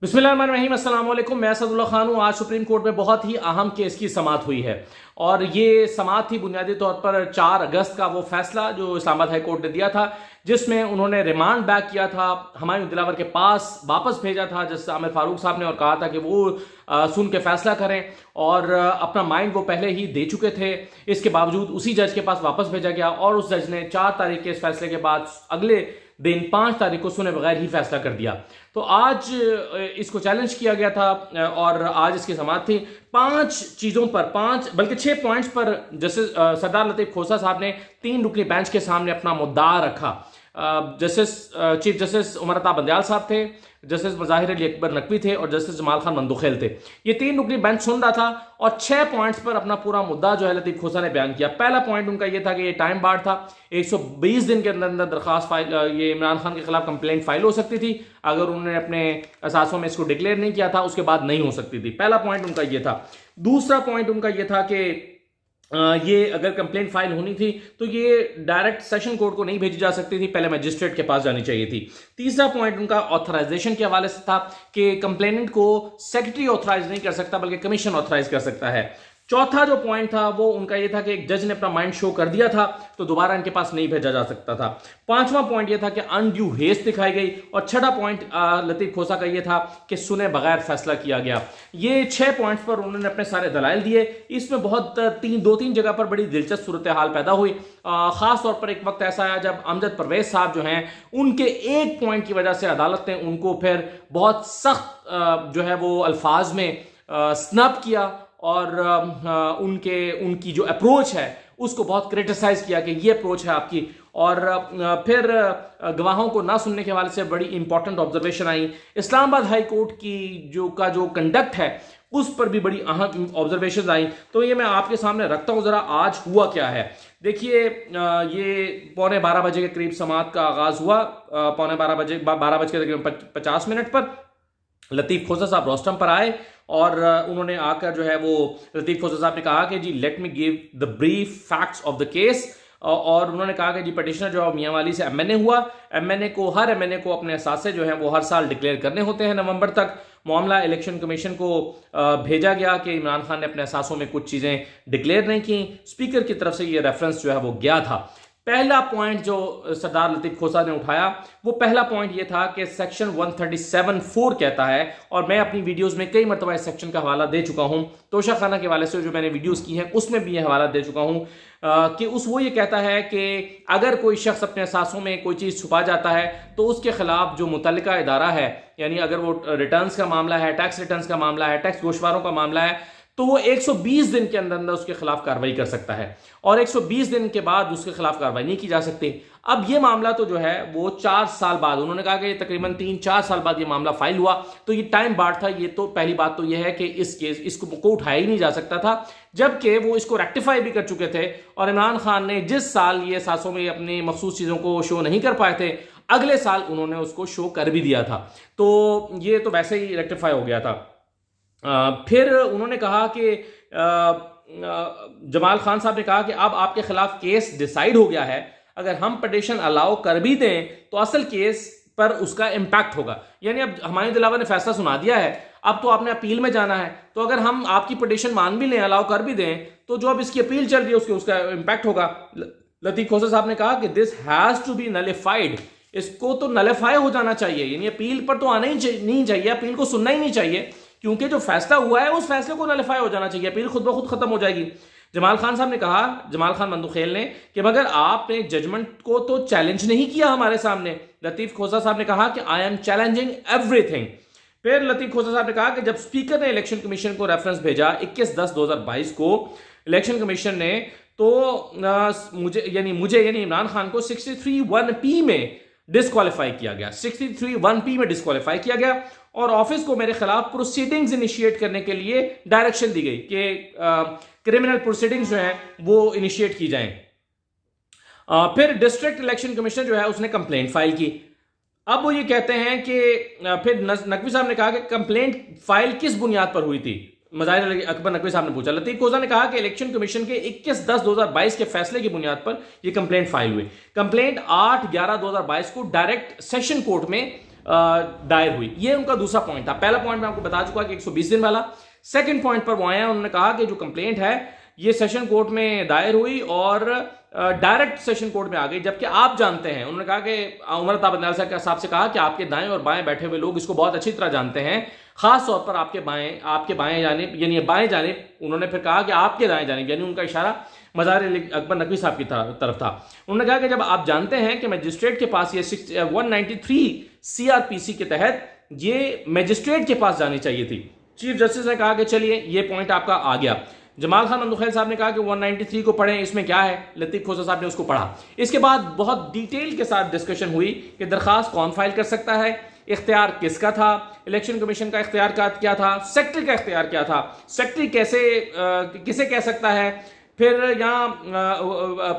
बिस्मिल्लाहिर्रहमानिर्रहीम, अस्सलाम वालेकुम। मैं असदुल्ला खान हूँ। आज सुप्रीम कोर्ट में बहुत ही अहम केस की समाअत हुई है और ये समाअत थी बुनियादी तौर पर 4 अगस्त का वो फैसला जो इस्लामाबाद हाई कोर्ट ने दिया था, जिसमें उन्होंने रिमांड बैक किया था, हुमायूं दिलावर के पास वापस भेजा था जस्टिस आमिर फारूक साहब ने, और कहा था कि वो सुन के फैसला करें, और अपना माइंड वो पहले ही दे चुके थे। इसके बावजूद उसी जज के पास वापस भेजा गया और उस जज ने 4 तारीख के इस फैसले के बाद अगले दिन 5 तारीख को सुने बगैर ही फैसला कर दिया। तो आज इसको चैलेंज किया गया था और आज इसकी समाअत थी। 5 चीजों पर, 5 बल्कि 6 पॉइंट्स पर जस्टिस सरदार लतीफ खोसा साहब ने 3 रुकनी बेंच के सामने अपना मुद्दा रखा। चीफ जस्टिस उमर अता बंदयाल साहब थे, जस्टिस मज़ाहिर अली अकबर नकवी थे और जस्टिस जमाल खान मंदुखेल थे। ये 3 रुकनी बेंच सुन रहा था और 6 पॉइंट्स पर अपना पूरा मुद्दा जो है लतीफ खोसा ने बयान किया। पहला पॉइंट उनका ये था कि ये टाइम बार था, 120 दिन के अंदर अंदर दरखास्त फाइल, ये इमरान खान के खिलाफ कंप्लेंट फाइल हो सकती थी। अगर उन्होंने अपने असासों में इसको डिक्लेयर नहीं किया था उसके बाद नहीं हो सकती थी। पहला पॉइंट उनका ये था। दूसरा पॉइंट उनका ये था कि ये अगर कंप्लेंट फाइल होनी थी तो ये डायरेक्ट सेशन कोर्ट को नहीं भेजी जा सकती थी, पहले मजिस्ट्रेट के पास जानी चाहिए थी। तीसरा पॉइंट उनका ऑथराइजेशन के हवाले से था कि कंप्लेनेंट को सेक्रेटरी ऑथराइज नहीं कर सकता बल्कि कमीशन ऑथराइज कर सकता है। चौथा जो पॉइंट था वो उनका ये था कि एक जज ने अपना माइंड शो कर दिया था तो दोबारा इनके पास नहीं भेजा जा सकता था। 5वां पॉइंट ये था कि अनड्यू हेस्ट दिखाई गई और 6वां पॉइंट लतीफ खोसा का ये था कि सुने बगैर फैसला किया गया। ये 6 पॉइंट्स पर उन्होंने अपने सारे दलाइल दिए। इसमें बहुत 2-3 जगह पर बड़ी दिलचस्प सूरत हाल पैदा हुई। खास तौर पर एक वक्त ऐसा आया जब अमजद परवेज साहब जो हैं उनके एक पॉइंट की वजह से अदालत ने उनको फिर बहुत सख्त जो है वो अल्फाज में स्नब किया और उनकी जो अप्रोच है उसको बहुत क्रिटिसाइज किया कि ये अप्रोच है आपकी। और फिर गवाहों को ना सुनने के हवाले से बड़ी important observation I. Islamabad high court की जो कंडक्ट है उस पर भी बड़ी अहम ऑब्जर्वेशन आई। तो ये मैं आपके सामने रखता हूं, जरा आज हुआ क्या है। देखिए, ये 11:15 के करीब समाअत का आगाज हुआ। 12:50 पर लतीफ खोसा साहब रोस्टम पर आए और उन्होंने आकर जो है वो लतीफ खोसा साहब ने कहा कि जी let me give the brief facts of the case. और उन्होंने कहा कि जी पिटिशनर जो मियां वाली से एमएनए हुआ, हर एमएनए को अपने असासे जो है वो हर साल डिक्लेयर करने होते हैं नवंबर तक। मामला इलेक्शन कमीशन को भेजा गया कि इमरान खान ने अपने असासों में कुछ चीजें डिक्लेयर नहीं की। स्पीकर की तरफ से ये रेफरेंस जो है वो गया था। पहला पॉइंट जो सरदार लतीफ खोसा ने उठाया वो पहला पॉइंट ये था कि सेक्शन 137(4) कहता है, और मैं अपनी वीडियोस में कई मरतबा इस सेक्शन का हवाला दे चुका हूं, तोशा खाना के हवाले से जो मैंने वीडियोस की हैं उसमें भी ये हवाला दे चुका हूं कि वो ये कहता है कि अगर कोई शख्स अपने असासों में कोई चीज़ छुपा जाता है तो उसके खिलाफ जो मुतल्लिका इदारा है, यानी अगर वो रिटर्न्स का मामला है, टैक्स रिटर्न्स का मामला है, टैक्स गोशवारों का मामला है, तो वो 120 दिन के अंदर अंदर उसके खिलाफ कार्रवाई कर सकता है और 120 दिन के बाद उसके खिलाफ कार्रवाई नहीं की जा सकती। अब ये मामला तो जो है वो 4 साल बाद, उन्होंने कहा कि तकरीबन 3-4 साल बाद ये मामला फाइल हुआ, तो ये टाइम बार था। ये तो पहली बात तो ये है कि इसको उठाया ही नहीं जा सकता था, जबकि वो इसको रेक्टिफाई भी कर चुके थे। और इमरान खान ने जिस साल ये सासों में अपनी मखसूस चीजों को शो नहीं कर पाए थे, अगले साल उन्होंने उसको शो कर भी दिया था, तो ये तो वैसे ही रेक्टिफाई हो गया था। फिर उन्होंने कहा कि जमाल खान साहब ने कहा कि अब आपके खिलाफ केस डिसाइड हो गया है, अगर हम पिटीशन अलाउ कर भी दें तो असल केस पर उसका इम्पैक्ट होगा। यानी अब हुमायूं दिलावर ने फैसला सुना दिया है, अब तो आपने अपील में जाना है, तो अगर हम आपकी पिटीशन मान भी लें, अलाउ कर भी दें, तो जो अब इसकी अपील चल रही है उसका इम्पैक्ट होगा। लतीफ खोसा साहब ने कहा कि this has to be nullified, इसको तो नलिफाई हो जाना चाहिए, यानी अपील पर तो आना ही नहीं चाहिए, अपील को सुनना ही नहीं चाहिए, क्योंकि जो फैसला हुआ है उस फैसले को नलिफाई हो जाना चाहिए, अपील खुद ब खुद खत्म हो जाएगी। जमाल खान साहब ने कहा, जमाल खान मंदुखेल ने, कि मगर आपने जजमेंट को तो चैलेंज नहीं किया हमारे सामने। लतीफ खोसा साहब ने कहा कि आई एम चैलेंजिंग एवरीथिंग। फिर लतीफ खोसा साहब ने कहा कि जब स्पीकर ने इलेक्शन कमीशन को रेफरेंस भेजा 21/10/2022 को, इलेक्शन कमीशन ने तो मुझे यानी इमरान खान को 63(1)P में डिस्क्वालीफाई किया गया, 63(1)P में डिस्क्वालीफाई किया गया और ऑफिस को मेरे खिलाफ प्रोसीडिंग्स इनिशिएट करने के लिए डायरेक्शन दी गई कि क्रिमिनल प्रोसीडिंग्स जो हैं वो इनिशिएट की जाएं। फिर डिस्ट्रिक्ट इलेक्शन कमिश्नर जो है उसने कंप्लेंट फाइल की। अब वो ये कहते हैं कि फिर नकवी साहब ने कहा कि कंप्लेंट फाइल किस बुनियाद पर हुई थी। मज़ाहिर अली अकबर नकवी साहब ने पूछा। लतीफ खोसा ने कहा कि इलेक्शन कमीशन के 21/10/2022 के फैसले की बुनियाद पर यह कंप्लेंट फाइल हुई। कंप्लेंट 8/11/2022 को डायरेक्ट सेशन कोर्ट में दायर हुई। ये उनका दूसरा पॉइंट था। पहला पॉइंट मैं आपको बता चुका कि 120 दिन वाला। सेकंड पॉइंट पर वो आए हैं, उन्होंने कहा कि जो कंप्लेंट है ये सेशन कोर्ट में दायर हुई और डायरेक्ट सेशन कोर्ट में आ गई, जबकि आप जानते हैं, उन्होंने कहा कि उमर अता बंदयाल साहब से कहा कि आपके दाएं और बाएं बैठे हुए लोग इसको बहुत अच्छी तरह जानते हैं, खास तौर पर आपके बाएं जानिब यानी बाएं जानिब। उन्होंने फिर कहा कि आपके दाएं जानिब, यानी उनका इशारा मज़ार अकबर नकवी साहब की तरफ था। उन्होंने कहा कि जब आप जानते हैं कि मजिस्ट्रेट के पास ये 193 CRPC के तहत ये मजिस्ट्रेट के पास जानी चाहिए थी। चीफ जस्टिस ने कहा कि चलिए ये पॉइंट आपका आ गया। जमाल खान मंदुखैल साहब ने कहा कि 193 को पढ़ें, इसमें क्या है। लतीफ खोसा साहब ने उसको पढ़ा। इसके बाद बहुत डिटेल के साथ डिस्कशन हुई कि दरखास्त कौन फाइल कर सकता है, इख्तियार किसका था, इलेक्शन कमीशन का इख्तियार क्या था, सेक्रेटरी का इख्तियार क्या था, सेक्रेटरी किसे कह सकता है। फिर यहाँ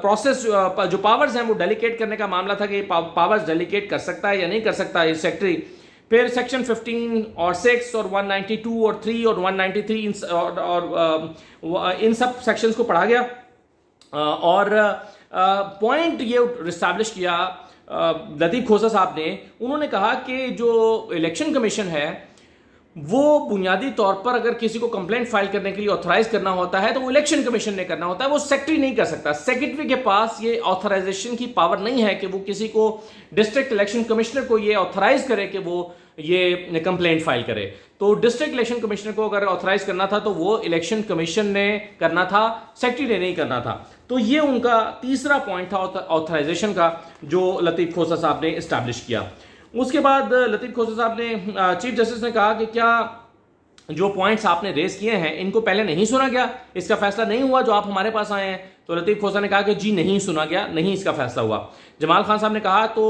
प्रोसेस जो पावर्स हैं वो डेलीकेट करने का मामला था कि पावर्स डेलीकेट कर सकता है या नहीं कर सकता है सेक्रेटरी। फिर सेक्शन 15 और 6 और 192 और 3 और 193 इन सब सेक्शंस को पढ़ा गया और पॉइंट ये रिस्टैब्लिश किया लतीफ खोसा साहब ने। उन्होंने कहा कि जो इलेक्शन कमीशन है वो बुनियादी तौर पर अगर किसी को कंप्लेंट फाइल करने के लिए ऑथराइज करना होता है तो वो इलेक्शन कमीशन ने करना होता है, वो सेक्रेटरी नहीं कर सकता। सेक्रेटरी के पास ये ऑथराइजेशन की पावर नहीं है कि वो किसी को डिस्ट्रिक्ट इलेक्शन कमिश्नर को ये ऑथराइज करे कि वो ये कंप्लेंट फाइल करे। तो डिस्ट्रिक्ट इलेक्शन कमिश्नर को अगर ऑथराइज करना था तो वो इलेक्शन कमीशन ने करना था, सेक्रेटरी ने नहीं करना था। तो ये उनका तीसरा पॉइंट था ऑथराइजेशन का जो लतीफ खोसा साहब ने इस्टेब्लिश किया। उसके बाद लतीफ खोसा साहब ने चीफ जस्टिस ने कहा कि क्या जो पॉइंट्स आपने रेस किए हैं इनको पहले नहीं सुना गया, इसका फैसला नहीं हुआ जो आप हमारे पास आए हैं। तो लतीफ खोसा ने कहा कि जी नहीं सुना गया, नहीं इसका फैसला हुआ। जमाल खान साहब ने कहा तो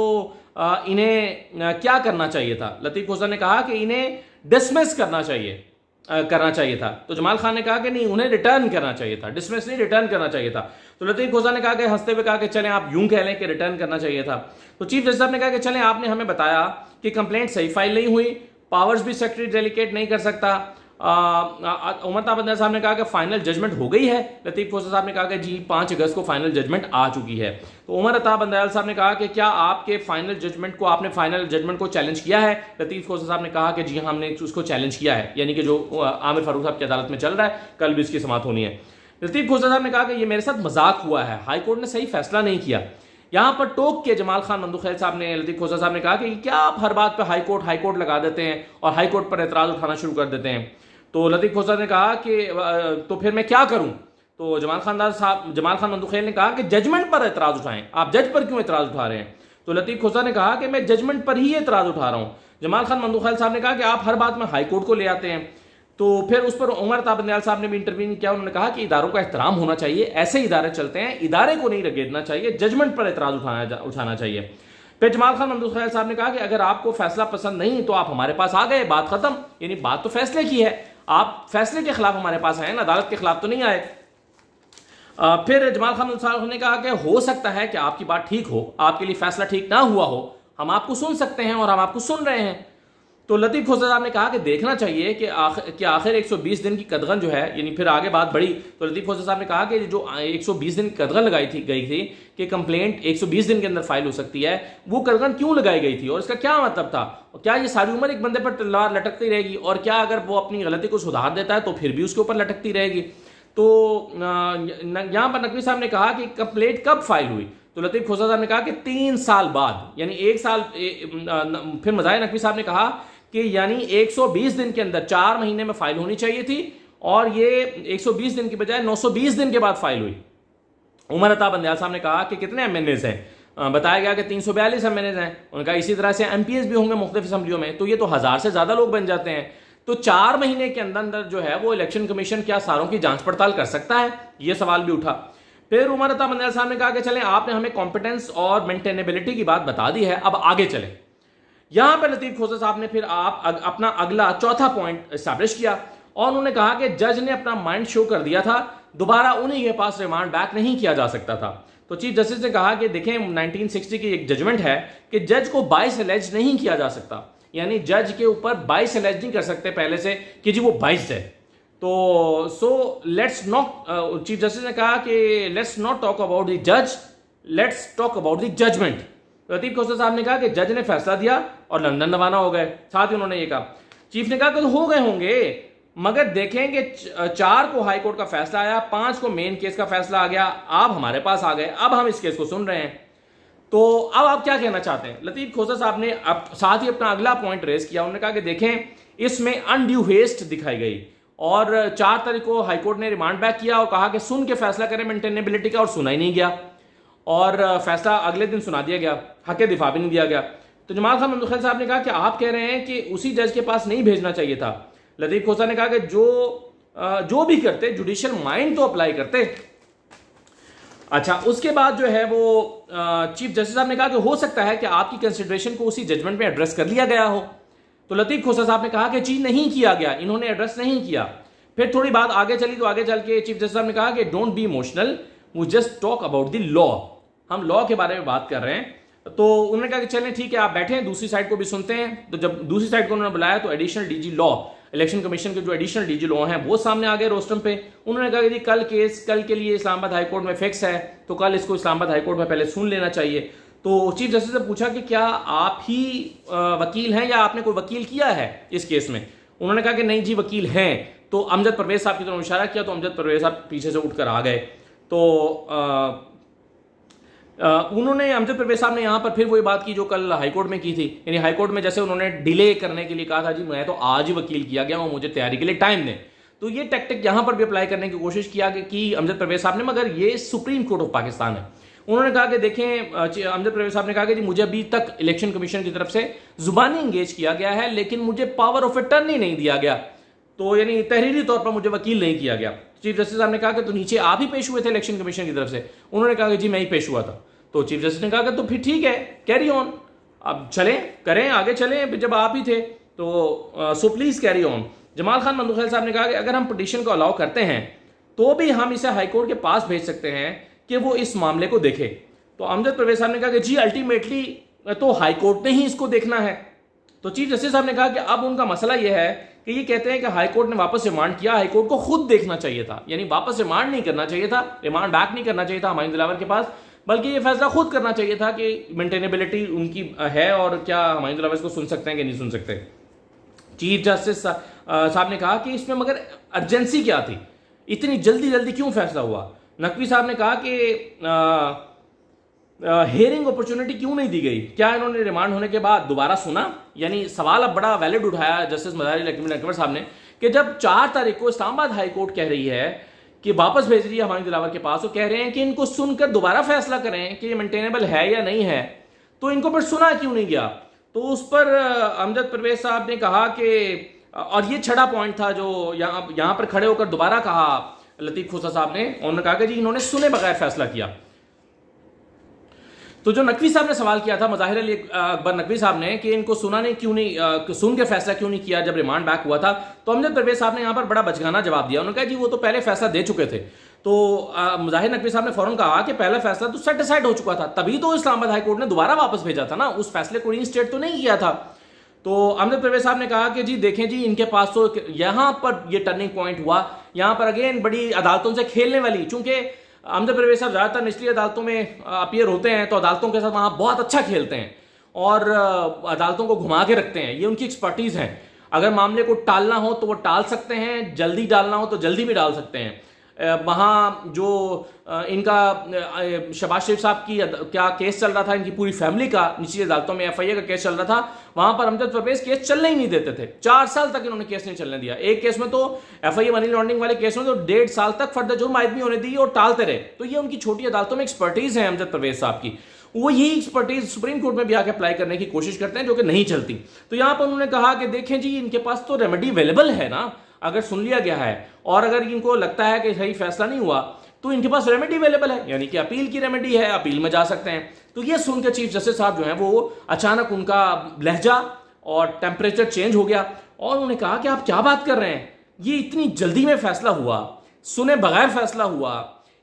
इन्हें क्या करना चाहिए था। लतीफ खोसा ने कहा कि इन्हें डिसमिस करना चाहिए था। तो जमाल खान ने कहा कि नहीं, उन्हें रिटर्न करना चाहिए था, डिसमिस नहीं रिटर्न करना चाहिए था। तो लतीफ खोसा ने कहा कि हंसते हुए कहा कि चलें आप यूं कह लें कि रिटर्न करना चाहिए था। तो चीफ जस्टिस साहब ने कहा कि चलें आपने हमें बताया कि कंप्लेंट सही फाइल नहीं हुई, पावर्स भी सेक्रेटरी डेलीकेट नहीं कर सकता। उमर अता बंदयाल साहब ने कहा कि फाइनल जजमेंट हो गई है। लतीफ खोसा साहब ने कहा कि जी 5 अगस्त को फाइनल जजमेंट आ चुकी है। तो उमर अता बंदयाल साहब ने कहा कि क्या आपके फाइनल जजमेंट को चैलेंज किया है। लतीफ खोसा साहब ने कहा कि जी हमने उसको चैलेंज किया है, यानी कि जो आमिर फारूक साहब की अदालत में चल रहा है, कल भी इसकी समाअत होनी है। लतीफ खोसा साहब ने कहा कि ये मेरे साथ मजाक हुआ है, हाई कोर्ट ने सही फैसला नहीं किया। यहां पर टोक के जमाल खान मंदुखैल साहब ने लतीफ खोसा साहब ने कहा कि क्या आप हर बात पर हाई कोर्ट लगा देते हैं और हाई कोर्ट पर एतराज उठाना शुरू कर देते हैं। तो लतीफ खोसा ने कहा कि तो फिर मैं क्या करूं। तो जमाल खान मंदुखैल ने कहा कि जजमेंट पर एतराज उठाएं, आप जज पर क्यों एतराज उठा रहे हैं। तो लतीफ खोसा ने कहा कि मैं जजमेंट पर ही एतराज उठा रहा हूं। जमाल खान मंदुखैल साहब ने कहा कि आप हर बात में हाई कोर्ट को ले आते हैं। तो फिर उस पर उमर अता बंदयाल साहब ने भी इंटरवीन किया। उन्होंने कहा कि इदारों का एहतराम होना चाहिए, ऐसे इदारे चलते हैं, इदारे को नहीं रगेदना चाहिए, जजमेंट पर एतराज उठाना चाहिए। फिर जमाल खान मंदुखैल साहब ने कहा कि अगर आपको फैसला पसंद नहीं तो आप हमारे पास आ गए, बात खत्म। यानी बात तो फैसले की है, आप फैसले के खिलाफ हमारे पास आए ना, अदालत के खिलाफ तो नहीं आए। फिर जमाल खान साहब ने कहा कि हो सकता है कि आपकी बात ठीक हो, आपके लिए फैसला ठीक ना हुआ हो, हम आपको सुन सकते हैं और हम आपको सुन रहे हैं। तो लतीफ खोसा साहब ने कहा कि देखना चाहिए कि आखिर 120 दिन की कदगन जो है, यानी फिर आगे बात बढ़ी। तो लतीफ खोसा साहब ने कहा कि जो 120 दिन की कदगन गई थी कि कंप्लेंट 120 दिन के अंदर फाइल हो सकती है, वो कदगन क्यों लगाई गई थी और इसका क्या मतलब था। क्या ये सारी उम्र एक बंदे पर तलवार लटकती रहेगी, और क्या अगर वो अपनी गलती को सुधार देता है तो फिर भी उसके ऊपर लटकती रहेगी। तो यहां पर नकवी साहब ने कहा कि कंप्लेंट कब फाइल हुई। तो लतीफ खोसा साहब ने कहा कि 3 साल बाद, यानी 1 साल। फिर मज़ाहिर नकवी साहब ने कहा कि यानी 120 दिन के अंदर 4 महीने में फाइल होनी चाहिए थी, और ये 120 दिन की बजाय 920 दिन के बाद फाइल हुई। उमर अता बंदयाल साहब ने कहा कि कितने एमएनएज हैं, बताया गया कि 342 एमएनएज हैं। उनका इसी तरह से एमपीएस भी होंगे मुख्तलिफ असम्बलियों में, तो ये तो 1000 से ज्यादा लोग बन जाते हैं। तो 4 महीने के अंदर अंदर जो है वो इलेक्शन कमीशन क्या सारों की जांच पड़ताल कर सकता है, ये सवाल भी उठा। फिर उमर अता बंदयाल साहब ने कहा कि चलें आपने हमें कॉम्पिटेंस और मेंटेनेबिलिटी की बात बता दी है, अब आगे चलें। यहां पर लतीफ खोसा साहब ने फिर अपना अगला चौथा पॉइंट एस्टैब्लिश किया और उन्होंने कहा कि जज ने अपना माइंड शो कर दिया था, दोबारा उन्हीं के पास रिमांड बैक नहीं किया जा सकता था। तो चीफ जस्टिस ने कहा कि देखें 1960 की एक जजमेंट है कि जज को बाइस एलेज नहीं किया जा सकता, यानी जज के ऊपर बाइस एलेज नहीं कर सकते पहले से कि जी वो बाइस है। तो लेट्स नॉट, चीफ जस्टिस ने कहा कि let's not talk about the जज, let's talk about the judgment. Latif Khosa साहब ने कहा कि जज ने फैसला दिया और लंदन रवाना हो गए। साथ ही उन्होंने ये कहा, चीफ ने कहा कि तो हो गए होंगे, मगर देखेंगे 4 को हाई कोर्ट का फैसला आया, 5 को मेन केस का फैसला आ गया, आप हमारे पास आ गए, अब हम इस केस को सुन रहे हैं, तो अब आप क्या कहना चाहते हैं? लतीफ खोसर साहब ने अब साथ ही अपना अगला पॉइंट रेस किया। उन्होंने कहा कि देखें, इसमें अनड्यू हेस्ट दिखाई गई और 4 तारीख को हाईकोर्ट ने रिमांड बैक किया और कहा कि सुन के फैसला करें मेंटेनेबिलिटी का, और सुना ही नहीं गया और फैसला अगले दिन सुना दिया गया, हक दिफा भी नहीं दिया गया। तो जमाल खान मंदखैल साहब ने कहा कि आप कह रहे हैं कि उसी जज के पास नहीं भेजना चाहिए था। लतीफ खोसर ने कहा कि जो भी करते जुडिशियल माइंड तो अप्लाई करते। अच्छा, उसके बाद जो है वो चीफ जस्टिस साहब ने कहा कि हो सकता है कि आपकी कंसिडरेशन को उसी जजमेंट में एड्रेस कर लिया गया हो। तो लतीफ खोसर साहब ने कहा कि जी नहीं किया गया, इन्होंने एड्रेस नहीं किया। फिर थोड़ी बात आगे चली तो आगे चल के चीफ जस्टिस साहब ने कहा कि don't be emotional, we just talk about the law, हम लॉ के बारे में बात कर रहे हैं। तो उन्होंने कहा कि चलें ठीक है, आप बैठे, दूसरी साइड को भी सुनते हैं। तो जब दूसरी साइड को उन्होंने बुलाया तो additional DG law, election commission के जो एडिशनल डीजी लॉ हैं वो सामने आ गए रोस्टम पे। उन्होंने कहा कि जी कल केस कल के लिए इस्लामाबाद हाईकोर्ट में फिक्स है, तो कल इसको इस्लामाबाद हाईकोर्ट में पहले सुन लेना चाहिए। तो चीफ जस्टिस से पूछा कि क्या आप ही वकील हैं या आपने कोई वकील किया है इस केस में? उन्होंने कहा कि नहीं जी वकील हैं। तो अमजद परवेज साहब की तरफ इशारा किया तो अमजद परवेज साहब पीछे से उठकर आ गए। तो उन्होंने अमजद परवेज साहब ने यहां पर फिर वही बात की जो कल हाईकोर्ट में की थी, यानी हाईकोर्ट में जैसे उन्होंने डिले करने के लिए कहा था, जी मैं तो आज ही वकील किया गया हूं, मुझे तैयारी के लिए टाइम दें। तो ये टैक्टिक यहां पर भी अप्लाई करने की कोशिश किया कि अमजद परवेज साहब ने, मगर ये सुप्रीम कोर्ट ऑफ पाकिस्तान है। उन्होंने कहा कि देखें, अमजद परवेज साहब ने कहा कि जी मुझे अभी तक इलेक्शन कमीशन की तरफ से जुबानी इंगेज किया गया है, लेकिन मुझे पावर ऑफ अटर्नी नहीं दिया गया, तो यानी तहरीरी तौर पर मुझे वकील नहीं किया गया। चीफ जस्टिस साहब ने कहा कि तो नीचे आप ही पेश हुए थे इलेक्शन कमीशन की तरफ से? उन्होंने कहा कि जी मैं ही पेश हुआ था। तो चीफ जस्टिस ने कहा कि तो फिर ठीक है, कैरी ऑन, अब चलें, करें, आगे चलें, जब आप ही थे तो so please carry on. Jamal Khan Mandokhel साहब ने कहा कि अगर हम पिटीशन को अलाउ करते हैं तो भी हम इसे हाईकोर्ट के पास भेज सकते हैं कि वो इस मामले को देखे। तो अमजद परवेज साहब ने कहा कि जी अल्टीमेटली तो हाईकोर्ट ने ही इसको देखना है। तो चीफ जस्टिस साहब ने कहा कि अब उनका मसला यह है कि ये कहते हैं कि हाईकोर्ट ने वापस रिमांड किया, हाईकोर्ट को खुद देखना चाहिए था, यानी वापस रिमांड नहीं करना चाहिए था, रिमांड बैक नहीं करना चाहिए था हुमायूं दिलावर के पास, बल्कि ये फैसला खुद करना चाहिए था कि मेंटेनेबिलिटी उनकी है और क्या हुमायूं दिलावर इसको सुन सकते हैं कि नहीं सुन सकते। चीफ जस्टिस साहब ने कहा कि इसमें मगर अर्जेंसी क्या थी, इतनी जल्दी जल्दी क्यों फैसला हुआ? नकवी साहब ने कहा कि हियरिंग अपॉर्चुनिटी क्यों नहीं दी गई, क्या इन्होंने रिमांड होने के बाद दोबारा सुना? यानी सवाल अब बड़ा वैलिड उठाया जस्टिस मज़ाहिर अकबर साहब ने कि जब 4 तारीख को इस्लामाबाद हाई कोर्ट कह रही है कि वापस भेज रही है हुमायूं दिलावर के पास, तो कह रहे हैं कि इनको सुनकर दोबारा फैसला करें कि ये मेंटेनेबल है या नहीं है, तो इनको फिर सुना क्यों नहीं गया? तो उस पर अमजद परवेज साहब ने कहा कि, और ये छड़ा पॉइंट था जो यहां पर खड़े होकर दोबारा कहा लतीफ खोसर साहब ने, उन्होंने कहा कि जी इन्होंने सुने बगैर फैसला किया। तो जो नकवी साहब ने सवाल किया था, मज़ाहिर अली अकबर नकवी साहब ने, कि इनको सुना नहीं क्यों नहीं, सुन के फैसला क्यों नहीं किया जब रिमांड बैक हुआ था, तो अमजद परवेज साहब ने यहां पर बड़ा बचगाना जवाब दिया। उन्होंने कहा जी वो तो पहले फैसला दे चुके थे। तो मुजाहिर नकवी साहब ने फौरन कहा कि पहला फैसला तो सेट असाइड हो चुका था, तभी तो इस्लामाबाद हाई कोर्ट ने दोबारा वापस भेजा था ना, उस फैसले को रीइंस्टेट तो नहीं किया था। तो अमजद परवेज साहब ने कहा कि जी देखें जी, इनके पास तो यहां पर ये टर्निंग पॉइंट हुआ, यहां पर अगेन बड़ी अदालतों से खेलने वाली, चूंकि अमजद परवेज साहब ज्यादातर निचली अदालतों में अपीयर होते हैं, तो अदालतों के साथ वहां बहुत अच्छा खेलते हैं और अदालतों को घुमा के रखते हैं, ये उनकी एक्सपर्टीज है। अगर मामले को टालना हो तो वो टाल सकते हैं, जल्दी डालना हो तो जल्दी भी डाल सकते हैं। वहाँ जो इनका शहबाज शरीफ साहब की क्या केस चल रहा था, इनकी पूरी फैमिली का निचली अदालतों में FIA का केस चल रहा था, वहां पर अमजद परवेज केस चलने ही नहीं देते थे। 4 साल तक इन्होंने केस नहीं चलने दिया। एक केस में तो FIA मनी लॉन्ड्रिंग वाले केस में तो 1.5 साल तक फर्द जुर्म आदमी होने दी और टालते रहे। तो ये उनकी छोटी अदालतों में एक्सपर्टीज है अमजद परवेज साहब की, वो यही एक्सपर्टीज सुप्रीम कोर्ट में भी आके अप्लाई करने की कोशिश करते हैं, जो कि नहीं चलती। तो यहां पर उन्होंने कहा कि देखें जी, इनके पास तो रेमेडी अवेलेबल है ना, अगर सुन लिया गया है और अगर इनको लगता है कि सही फैसला नहीं हुआ तो इनके पास रेमेडी अवेलेबल है, यानी कि अपील की रेमेडी है, अपील में जा सकते हैं। तो ये सुनकर चीफ जस्टिस साहब जो है वो अचानक उनका लहजा और टेम्परेचर चेंज हो गया और उन्होंने कहा कि आप क्या बात कर रहे हैं, ये इतनी जल्दी में फैसला हुआ, सुने बगैर फैसला हुआ,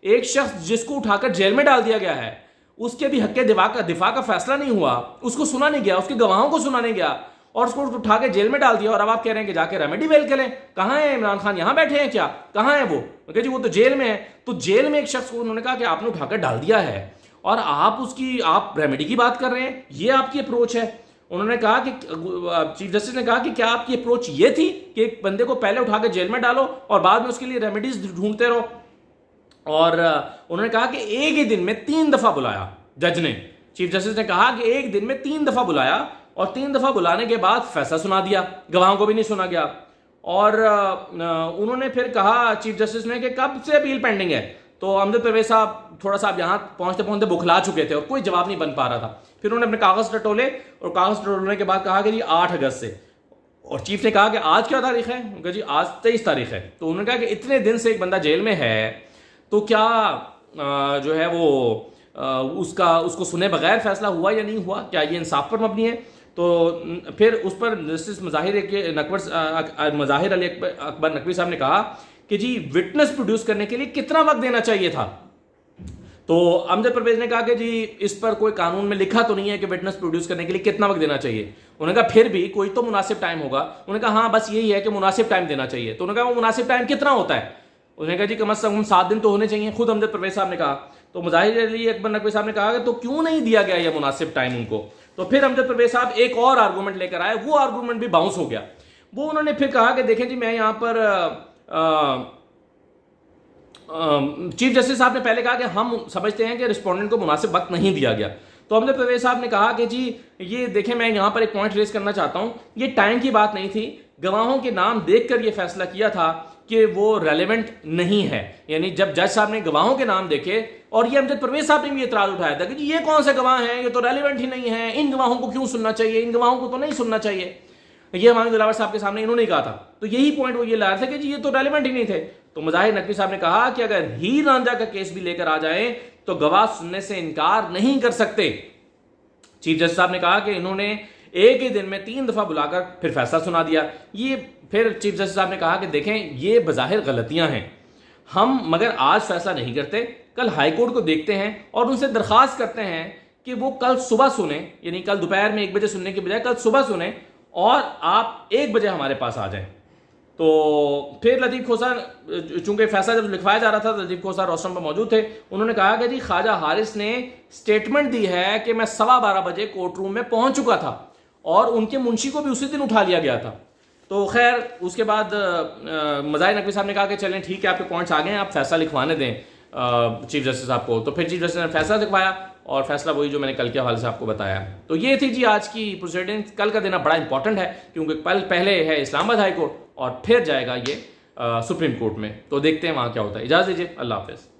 एक शख्स जिसको उठाकर जेल में डाल दिया गया है उसके भी हक दिफा का फैसला नहीं हुआ, उसको सुना नहीं गया, उसके गवाहों को सुना नहीं गया और उसको उठा के जेल में डाल दिया। और अब आप कह रहे हैं कि जाके रेमेडी वेल करें। कहां है इमरान खान, यहां बैठे हैं क्या, कहां है वो? जी वो तो जेल में है। तो जेल में एक शख्स को उन्होंने कहा कि आपने उठाकर डाल दिया है और आप रेमेडी की बात कर रहे हैं, ये आपकी अप्रोच है। उन्होंने कहा कि चीफ जस्टिस ने कहा कि क्या आपकी अप्रोच ये थी कि एक बंदे को पहले उठा के जेल में डालो और बाद में उसके लिए रेमेडीज ढूंढते रहो। और उन्होंने कहा कि एक ही दिन में 3 दफा बुलाया जज ने। चीफ जस्टिस ने कहा कि एक दिन में 3 दफा बुलाया और 3 दफा बुलाने के बाद फैसला सुना दिया, गवाहों को भी नहीं सुना गया। और उन्होंने फिर कहा चीफ जस्टिस ने कि कब से अपील पेंडिंग है। तो अमजद परवेज साहब थोड़ा सा यहां पहुंचते पहुंचते बुखला चुके थे और कोई जवाब नहीं बन पा रहा था। फिर उन्होंने अपने कागज टटोले और कागज टटोलने के बाद कहा कि जी 8 अगस्त से। और चीफ ने कहा कि आज क्या तारीख है? उनका जी आज 23 तारीख है। तो उन्होंने कहा कि इतने दिन से एक बंदा जेल में है तो क्या जो है वो उसको सुने बगैर फैसला हुआ या नहीं हुआ, क्या ये इंसाफ पर मबनी है? तो फिर उस पर जस्टिस मज़ाहिर अली अकबर नकवी साहब ने कहा कि जी विटनेस प्रोड्यूस करने के लिए कितना वक्त देना चाहिए था। तो अमजद परवेज ने कहा कि जी इस पर कोई कानून में लिखा तो नहीं है कि विटनेस प्रोड्यूस करने के लिए कितना वक्त देना चाहिए। उन्होंने कहा फिर भी कोई तो मुनासिब टाइम होगा। उन्होंने कहा हाँ बस यही है कि मुनासिब टाइम देना चाहिए। तो उन्होंने कहा वो मुनासिब टाइम कितना होता है? उन्होंने कहा जी कम से कम 7 दिन तो होने चाहिए, खुद अमजद परवेज साहब ने कहा। तो मज़ाहिर अली अकबर नकवी साहब ने कहा कि तो क्यों नहीं दिया गया यह मुनासिब टाइम उनको? तो फिर अमजद परवेज साहब एक और आर्गूमेंट लेकर आए, वो आर्गूमेंट भी बाउंस हो गया। वो उन्होंने फिर कहा कि देखें जी मैं यहां पर चीफ जस्टिस साहब ने पहले कहा कि हम समझते हैं कि रिस्पोंडेंट को मुनासिब वक्त नहीं दिया गया। तो अमजद परवेज साहब ने कहा कि जी ये देखें मैं यहां पर एक पॉइंट रेज करना चाहता हूं, ये टाइम की बात नहीं थी, गवाहों के नाम देखकर ये फैसला किया था कि वो रेलेवेंट नहीं है। यानी जब जज साहब ने गवाहों के नाम देखे, और ये अमजद परवेज साहब ने भी एतराज उठाया था कि जी ये कौन से गवाह हैं, ये तो रेलेवेंट ही नहीं है, इन गवाहों को क्यों सुनना चाहिए, इन गवाहों को तो नहीं सुनना चाहिए। ये हमारे दिलावर साहब के सामने इन्होंने कहा था। तो यही पॉइंट वो ये ला रहे थे कि जी ये तो रेलेवेंट ही नहीं थे। तो मज़ाहिर नकवी साहब ने कहा कि अगर हीर रांझा का केस भी लेकर आ जाए तो गवाह सुनने से इनकार नहीं कर सकते। चीफ जस्टिस साहब ने कहा कि इन्होंने एक ही दिन में 3 दफा बुलाकर फिर फैसला सुना दिया। ये फिर चीफ जस्टिस साहब ने कहा कि देखें ये बज़ाहिर गलतियां हैं, हम मगर आज फैसला नहीं करते, कल हाईकोर्ट को देखते हैं और उनसे दरख्वास्त करते हैं कि वो कल सुबह सुने, यानी कल दोपहर में 1 बजे सुनने के बजाय कल सुबह सुने और आप 1 बजे हमारे पास आ जाएं। तो फिर लतीफ़ खोसा, चूंकि फैसला जब लिखवाया जा रहा था तो लतीफ़ खोसा रोस्टम पर मौजूद थे, उन्होंने कहा कि जी ख्वाजा हारिस ने स्टेटमेंट दी है कि मैं 12:15 बजे कोर्ट रूम में पहुंच चुका था और उनके मुंशी को भी उसी दिन उठा लिया गया था। तो खैर उसके बाद मज़ाहिर नकवी साहब ने कहा कि चलें ठीक है आपके पॉइंट्स आ गए हैं, आप फैसला लिखवाने दें चीफ जस्टिस साहब को। तो फिर चीफ जस्टिस ने फैसला लिखवाया और फैसला वही जो मैंने कल के हवाले से आपको बताया। तो ये थी जी आज की प्रोसीडिंग्स। कल का दिन बड़ा इंपॉर्टेंट है क्योंकि पहले है इस्लामाबाद हाई कोर्ट और फिर जाएगा ये सुप्रीम कोर्ट में। तो देखते हैं वहाँ क्या होता है। इजाज़त दीजिए, अल्लाह हाफ़िज़।